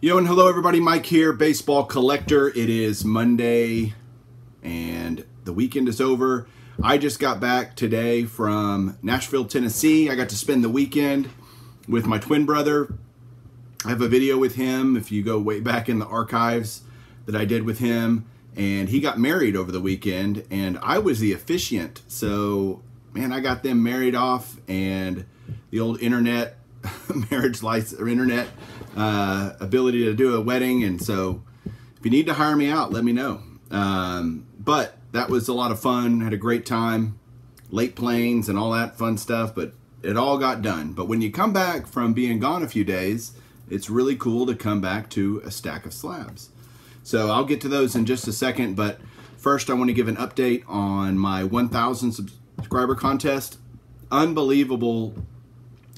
Yo, and hello everybody, Mike here, baseball collector. It is Monday and the weekend is over. I just got back today from Nashville, Tennessee. I got to spend the weekend with my twin brother. I have a video with him, if you go way back in the archives, that I did with him. And he got married over the weekend and I was the officiant. So, man, I got them married off, and the old internet marriage license or internet ability to do a wedding. And so if you need to hire me out, let me know. But that was a lot of fun. Had a great time, late planes and all that fun stuff, but it all got done. But when you come back from being gone a few days, it's really cool to come back to a stack of slabs. So I'll get to those in just a second, but first I want to give an update on my 1,000 subscriber contest. Unbelievable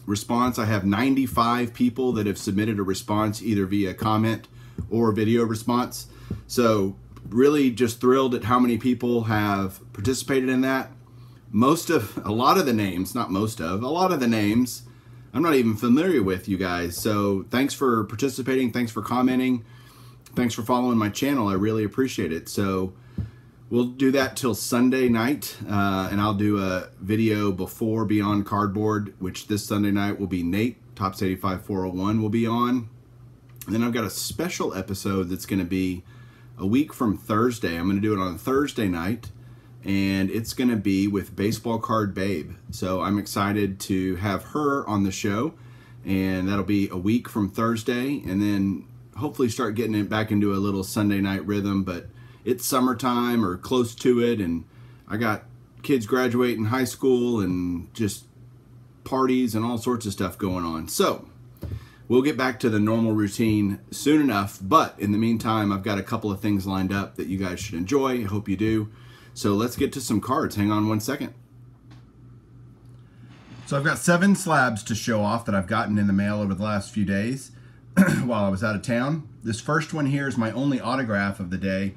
response. I have 95 people that have submitted a response either via comment or video response. So really just thrilled at how many people have participated in that. A lot of the names I'm not even familiar with, you guys. So thanks for participating. Thanks for commenting. Thanks for following my channel. I really appreciate it. So we'll do that till Sunday night, and I'll do a video before Beyond Cardboard, which this Sunday night will be Nate, Tops 85 401 will be on. And then I've got a special episode that's going to be a week from Thursday. I'm going to do it on Thursday night, and it's going to be with Baseball Card Babe. So I'm excited to have her on the show, and that'll be a week from Thursday, and then hopefully start getting it back into a little Sunday night rhythm. But it's summertime or close to it, and I got kids graduating high school and just parties and all sorts of stuff going on. So we'll get back to the normal routine soon enough, but in the meantime, I've got a couple of things lined up that you guys should enjoy. I hope you do. So let's get to some cards. Hang on one second. So I've got 7 slabs to show off that I've gotten in the mail over the last few days while I was out of town. This first one here is my only autograph of the day.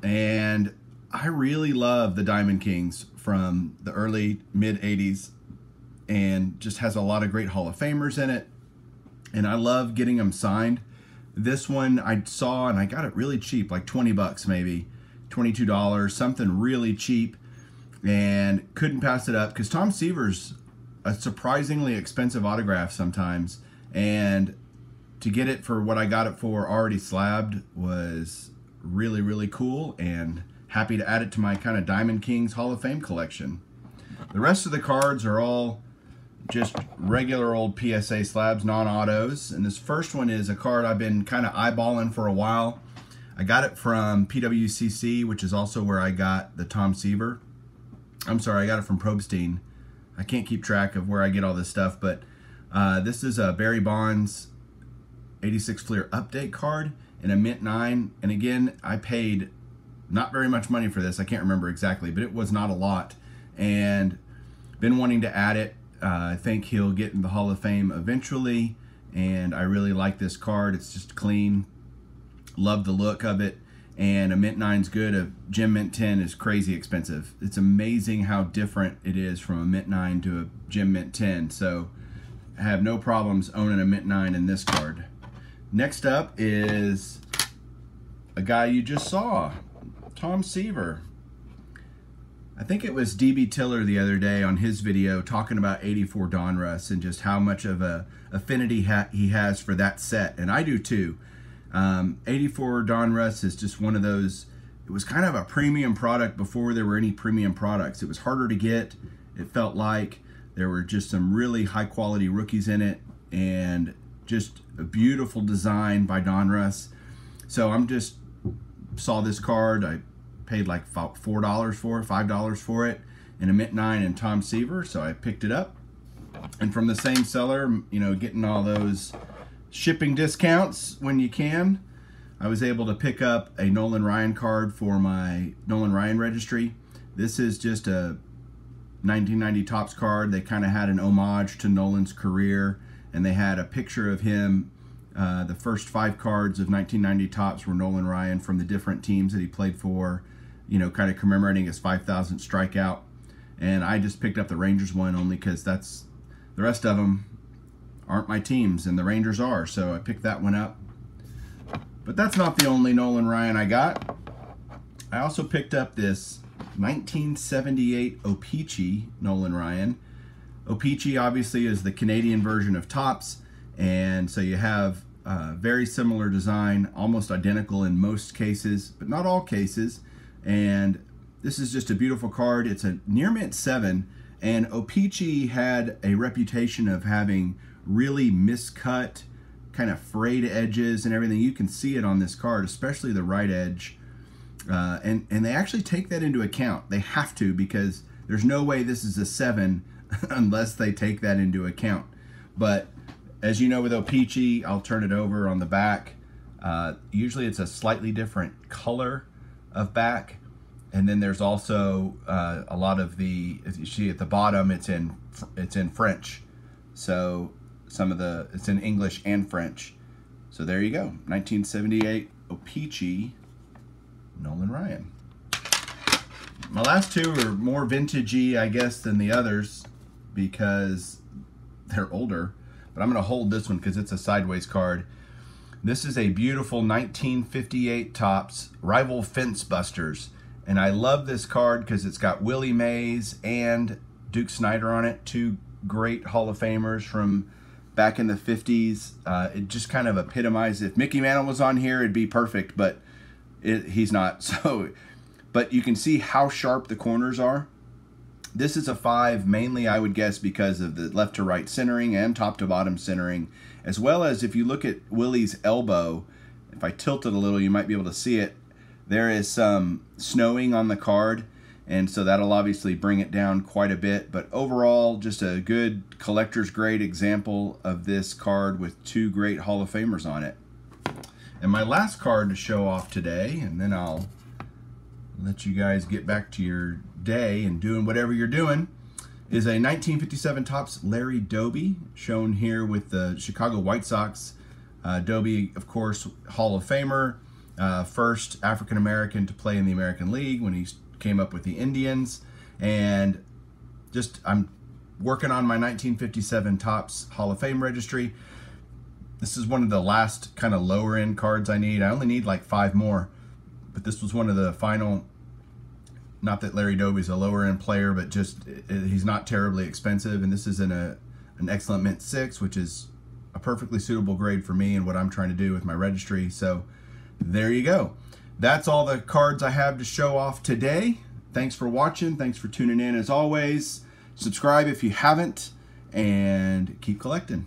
And I really love the Diamond Kings from the early mid-80s, and just has a lot of great Hall of Famers in it, and I love getting them signed. This one I saw and I got it really cheap, like 20 bucks maybe, $22, something really cheap, and couldn't pass it up because Tom Seaver's a surprisingly expensive autograph sometimes, and to get it for what I got it for already slabbed was really cool, and happy to add it to my kind of Diamond Kings Hall of Fame collection. The rest of the cards are all just regular old PSA slabs, non-autos, and this first one is a card I've been kind of eyeballing for a while. I got it from PWCC, which is also where I got the Tom Seaver. I'm sorry, I got it from Probstein. I can't keep track of where I get all this stuff, but this is a Barry Bonds 86 Fleer update card in a mint 9, and again, I paid not very much money for this. I can't remember exactly, but it was not a lot, and been wanting to add it. I think he'll get in the Hall of Fame eventually, and I really like this card. It's just clean. Love the look of it, and a mint 9's good. A gem mint 10 is crazy expensive. It's amazing how different it is from a mint 9 to a gem mint 10, so I have no problems owning a mint 9 in this card. Next up is a guy you just saw, Tom Seaver. I think it was DB Tiller the other day on his video talking about 84 Donruss and just how much of a affinity he has for that set, and I do too. 84 Donruss is just one of those, it was kind of a premium product before there were any premium products. It was harder to get. It felt like there were just some really high quality rookies in it, and just a beautiful design by Donruss. So I'm just saw this card. I paid like $4 for it, $5 for it, in a mint 9 and Tom Seaver, so I picked it up. And from the same seller, you know, getting all those shipping discounts when you can, I was able to pick up a Nolan Ryan card for my Nolan Ryan registry. This is just a 1990 Topps card. They kind of had an homage to Nolan's career, and they had a picture of him. The first 5 cards of 1990 Topps were Nolan Ryan from the different teams that he played for, you know, kind of commemorating his 5,000th strikeout. And I just picked up the Rangers one only because that's, the rest of them aren't my teams, and the Rangers are, so I picked that one up. But that's not the only Nolan Ryan I got. I also picked up this 1978 O-Pee-Chee Nolan Ryan. O-Pee-Chee obviously is the Canadian version of Topps, and so you have very similar design, almost identical in most cases, but not all cases. And this is just a beautiful card. It's a near mint 7, and O-Pee-Chee had a reputation of having really miscut, kind of frayed edges and everything. You can see it on this card, especially the right edge. And they actually take that into account. They have to, because there's no way this is a 7 unless they take that into account. But as you know with O-Pee-Chee, I'll turn it over on the back. Usually it's a slightly different color of back. And then there's also a lot of the, as you see at the bottom, it's in French. So it's in English and French. So there you go, 1978 O-Pee-Chee Nolan Ryan. My last two are more vintagey, I guess, than the others because they're older. But I'm going to hold this one because it's a sideways card. This is a beautiful 1958 Topps Rival Fence Busters. And I love this card because it's got Willie Mays and Duke Snider on it, two great Hall of Famers from back in the 50s. It just kind of epitomizes, if Mickey Mantle was on here, it'd be perfect, but he's not. So, but you can see how sharp the corners are. This is a 5, mainly I would guess because of the left to right centering and top to bottom centering, as well as if you look at Willie's elbow, if I tilt it a little, you might be able to see it. There is some snowing on the card, and so that'll obviously bring it down quite a bit. But overall, just a good collector's grade example of this card with two great Hall of Famers on it. And my last card to show off today, and then I'll let you guys get back to your day and doing whatever you're doing, is a 1957 Topps Larry Doby, shown here with the Chicago White Sox. Doby, of course, Hall of Famer, first African-American to play in the American League when he came up with the Indians. And just, I'm working on my 1957 Topps Hall of Fame registry. This is one of the last kind of lower end cards I need. I only need like 5 more, but this was one of the final. Not that Larry Doby's a lower end player, but just he's not terribly expensive. And this is in an excellent mint 6, which is a perfectly suitable grade for me and what I'm trying to do with my registry. So there you go. That's all the cards I have to show off today. Thanks for watching. Thanks for tuning in as always. Subscribe if you haven't, and keep collecting.